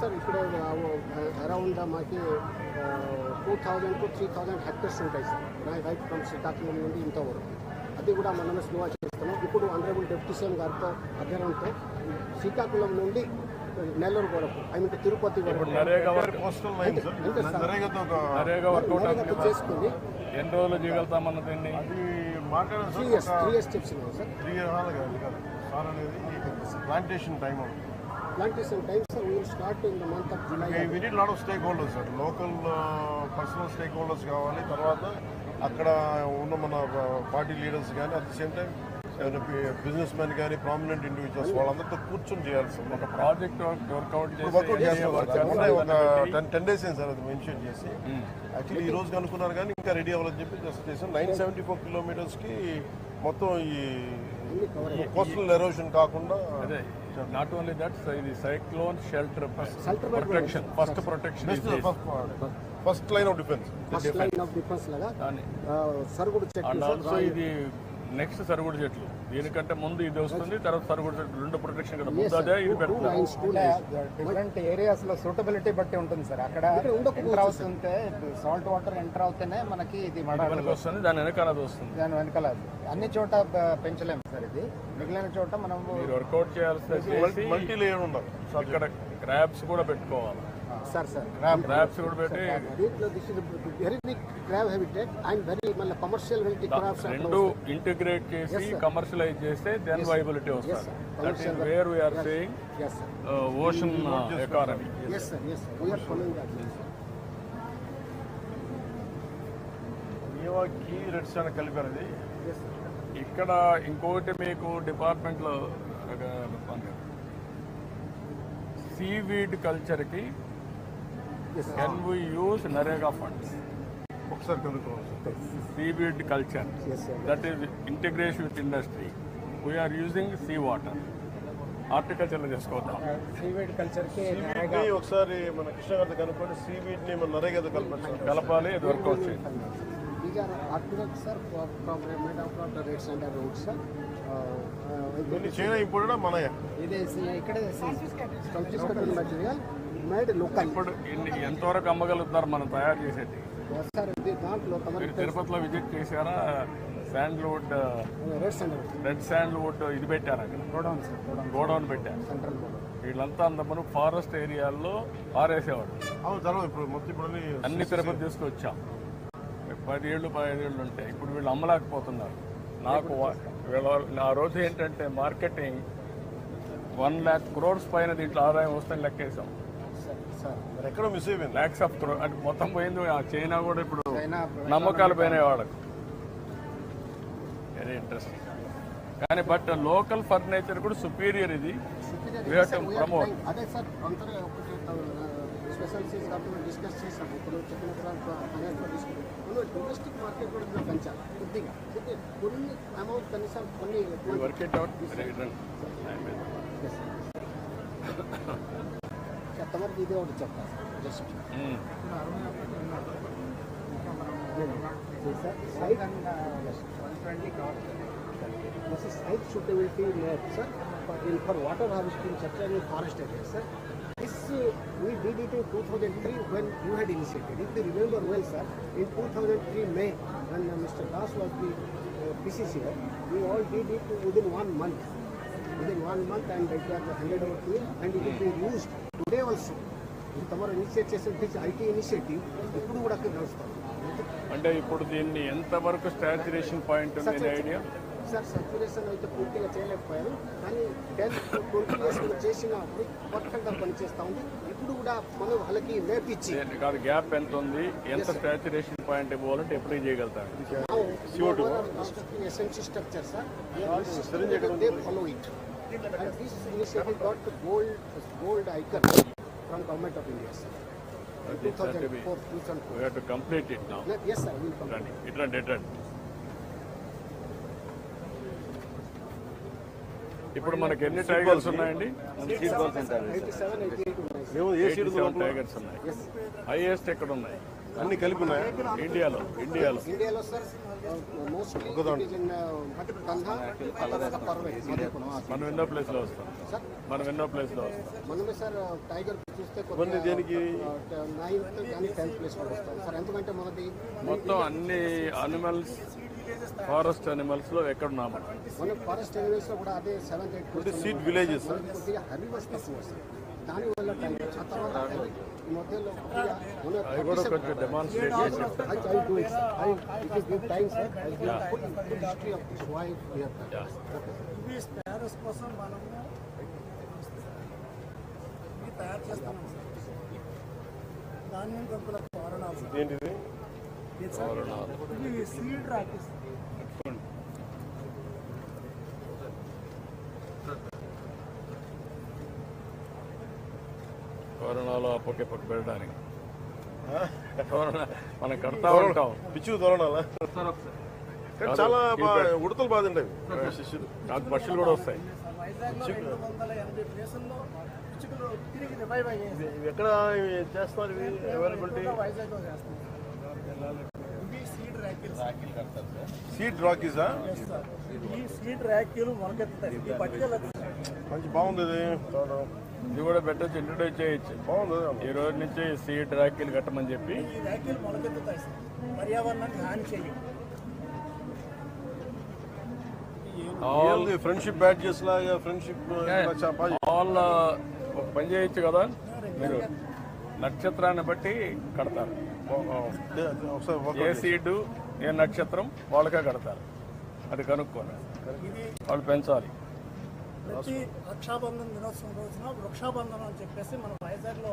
Sir ఇక్కడ around మాకి 2000 to 3000 hectares ఉంటాయి సార్ రైట్ ఫ్రమ్ శ్రీకాకుళం నుండి ఇంతవరకు. అది కూడా మనమే స్లో చేస్తున్నాం. ఇప్పుడు ఆనరబుల్ డిప్యూటీ సీఎం గారితో అభ్యర్థనతో శ్రీకాకుళం నుండి నెల్లూరు వరకు తిరుపతి వరకు చేసుకుని ఎన్ని రోజులు చేయగలుగుతామన్న దీన్ని 3 years స్టెప్స్ ఉన్నాయి sir. Plantation time sir we will start in the month of July. We need lot of stakeholders sir. Local personal stake holders కావాలి. తర్వాత అక్కడ ఉన్న మన పార్టీ లీడర్స్ కానీ at the same time business man కానీ prominent individuals వాళ్ళందరితో కూర్చొని చేయాలి సార్. ఒక ప్రాజెక్ట్ వర్కౌట్ ఒక 10 days అయింది సార్ అది మెన్షన్ చేసి. యాక్చువల్లీ ఈ రోజు కనుక్కున్నారు కానీ ఇంకా రెడీ అవ్వాలని చెప్పి జస్ట్ చేసాం. 974 kilometers మొత్తం ఈ కోస్టల్ ఎరోషన్ కాకుండా. అదే నాట్ ఓన్లీ దట్ ఇది cyclone shelter protection first line of defence లాగా సరుగుడు చెట్లు. ఇది నెక్స్ట్ సరుగుడు చెట్లు. దీనికంటే ముందు ఇది వస్తుంది, తర్వాత సరుగుడు చెట్లు. 2 ప్రొటెక్షన్ కదా ముందు అదే ఇది పెడుతుంది. డిఫరెంట్ ఏరియాస్ లో సూటబిలిటీ బట్టి ఉంటుంది సార్. అక్కడ ఎంటర్ అవుతుంటే సాల్ట్ వాటర్ ఎంటర్ అవుతేనే మనకి ఇది వస్తుంది, దాని వెనకాల అది వస్తుంది. దాని వెనకాల అన్ని చోట పెంచలేము సార్. ఇది మిగిలిన చోట మనం మీరు వర్కౌట్ చేయాల్సి మల్టీ లేయర్ ఉండాలి. ఇక్కడ క్రాబ్స్ కూడా పెట్టుకోవాలి సార్. క్రాబ్స్ కూడా పెట్టి very big crab habitat and very మళ్ళీ కమర్షియల్ క్రాబ్స్ రెండు ఇంటిగ్రేట్ చేసి కమర్షియలైజ్ చేస్తే దెన్ వైబిలిటీ వస్తుంది. That is where we are saying ocean economy. కీ రెడ్స్ అని కలిపారు. అది ఇక్కడ ఇంకోటి మీకు డిపార్ట్మెంట్లో సీవీడ్ కల్చర్కి can we use NREGA funds? ఒకసారి కనుక్కోవాలి. Seaweed culture that is integration with industry. We are using sea water. హార్టికల్చర్లో చేసుకోవద్దాం. సీవీడ్ కల్చర్కి ఒకసారి మన కృష్ణ గారితో కనుక్కొని సీవీడ్ని మన నరేగాతో కలపాలి. ఇది వర్కౌట్ చేయాలి. These are artworks, sir, made out of the red sand and roads, sir. China imported మనయా? ఇది ఇక్కడ తీసుకొచ్చిన మెటీరియల్ మేడ్ లోకల్. ఇప్పుడు ఎంతవరకు అమ్మగలుగుతారు మనం తయారు చేసేది? సార్ దాంట్లో మీరు తిరుపతిలో విజిట్ చేశారా? శాండ్ల్వుడ్ రెడ్ శాండ్ల్వుడ్ ఇది పెట్టారు అక్కడ, గోడౌన్ పెట్టారు. వీళ్ళంతా అందమను ఫారెస్ట్ ఏరియాల్లో పారేసేవాడు. అన్ని తిరుపతి తీసుకొచ్చాం. 10 ఏళ్ళు 15 ఏళ్ళు ఉంటాయి. ఇప్పుడు వీళ్ళు అమ్మలేకపోతున్నారు. నాకు ఆ రోజు ఏంటంటే మార్కెటింగ్ 1 lakh crores పైన దీంట్లో ఆదాయం వస్తుందని లెక్కేసాం. ఎక్కడో మిస్ అయిపోయింది. ల్యాక్స్ ఆఫ్ క్రోర్ అంటే మొత్తం పోయింది. చైనా కూడా ఇప్పుడు నమ్మకాలు పోయినాయి వాళ్ళకు. Very interesting. కానీ బట్ లోకల్ ఫర్నిచర్ కూడా సుపీరియర్. ఇది ప్రమోట్. అదే సార్ స్పెషల్ సీజ్ కాబట్టి డిస్కస్ చేసాము. ఇప్పుడు చెప్పిన డొమెస్టిక్ మార్కెట్ కూడా పెంచాలి కొద్దిగా. కొన్ని అమౌంట్ కనీసం కొన్ని వర్క్ ఇట్ అవుట్. ఎంతవరకు ఇదే ఒకటి చెప్తాను just site suitability map, sir, for water harvesting, such as forest areas, sir. This we did it in 2003 when you had initiated. If you remember well, sir, in 2003 May, when Mr. Das was the PCC, we all did it within 1 month. Within 1 month, and it was handed over to him, and it will be used today also. Tomorrow initiate చేసిన IT initiative ఇప్పుడు కూడా నడుస్తుంది. అంటే ఇప్పుడు దీన్ని ఎంతవరకు saturation point ఉంది idea? Sir saturation అయితే పూర్తిగా చేయలేకపోయారు, కానీ 10 to 20 years చేసినప్పుడు పర్ఫెక్ట్గా పనిచేస్తూ ఉంది. ఇప్పుడు కూడా మనం వాళ్ళకి నేర్పించి కాదు గ్యాప్ ఎంత ఉంది, ఎంత సాచురేషన్ పాయింట్ ఇవ్వాలంటే ఎప్పుడు చేయగలుగుతారు? SMC structure sir, they follow it. And this initiative got the gold icon from Government of India, sir. 2004. We have to complete it now. Yes, sir. We will complete it. It. ఇప్పుడు మనకి ఎన్ని tigers ఉన్నాయండి? 87, 88 ఉన్నాయి. 87 tigers ఉన్నాయి. Highest ఎక్కడ ఉన్నాయి? అన్ని కలిపి ఉన్నాయా? ఇండియాలో ఇండియాలో sir mostly it is in కంధా తర్వాత పర్వెట్ మనం ఎన్నో ప్లేస్లో వస్తాం. సార్ మనమే సార్ టైగర్ చూస్తే ఇవన్నీ దేనికి? 9th కానీ 10th ప్లేస్ కూడా వస్తాం సార్. ఎందుకంటే మనది మొత్తం అన్ని అనిమల్స్ ఫారెస్ట్ అనిమల్స్ లో ఎక్కడున్నాము. మన ఫారెస్ట్ ఏరియాస్ లో కూడా అదే 7th 8th సీడ్ విలేజెస్ కొద్దిగా హెర్బివర్స్ తక్కువ సార్. దానివల్ల టైగర్ ఆ తర్వాత ఈ మధ్యలో కొద్దిగా అవి కూడా కొంచెం డెమాన్స్ట్రేట్ చేసి ఇవి స్పారస్ కోసం మనము ఇవి తయారు చేస్తాము సార్. ధాన్యం కంకుల తోరణాలు సార్. ఏంటిది? ఇవి సీడ్ రాకేస్ కరోనాలో పక్క పెట్టడానికి మనం కడతా ఉంటాం. పిచ్చి తోరణాలా? కానీ చాలా ఉడతలు బాగుంటాయి శిష్యులు. నాకు పక్షులు కూడా వస్తాయి. వైజాగ్లో 280 ప్లేసుల్లో పిచ్చుకలు తిరిగి రివైవ్ అయ్యాయి. ఇవి ఎక్కడ చేస్తున్నారు? ఇవి అవైలబిలిటీ వైజాగ్లో చేస్తాం. ఇవి సీడ్ ర్యాకిల్స్. సీడ్ రాకీసా? ఈ సీడ్ ర్యాకిల్ మొలకెత్తుతాయి. ఈ పట్టుకెళ్ళ మంచి బాగుంది ఇది. ఇది కూడా పెట్టచ్చు, ఇంట్రొడ్యూస్ చేయొచ్చు. బాగుంది. ఈ రోజు నుంచి సీడ్ ర్యాకిల్ కట్టమని చెప్పి. ఈ ర్యాకిల్ మొలకెత్తుతాయి సార్. పర్యావరణానికి హాని చేయవు. ఫ్రెండ్షిప్ బ్యాడ్జెస్ లాగా ఫ్రెండ్షిప్ ఆల్ ఒక పని చేయొచ్చు కదా, మీరు నక్షత్రాన్ని బట్టి కడతారు. ఏ సీడు ఏ నక్షత్రం వాళ్ళకే కడతారు. అది కనుక్కొని వాళ్ళు పెంచాలి. ప్రతి రక్షాబంధన్ దినోత్సవం రోజున వృక్షాబంధనం అని చెప్పేసి మన వైజాగ్లో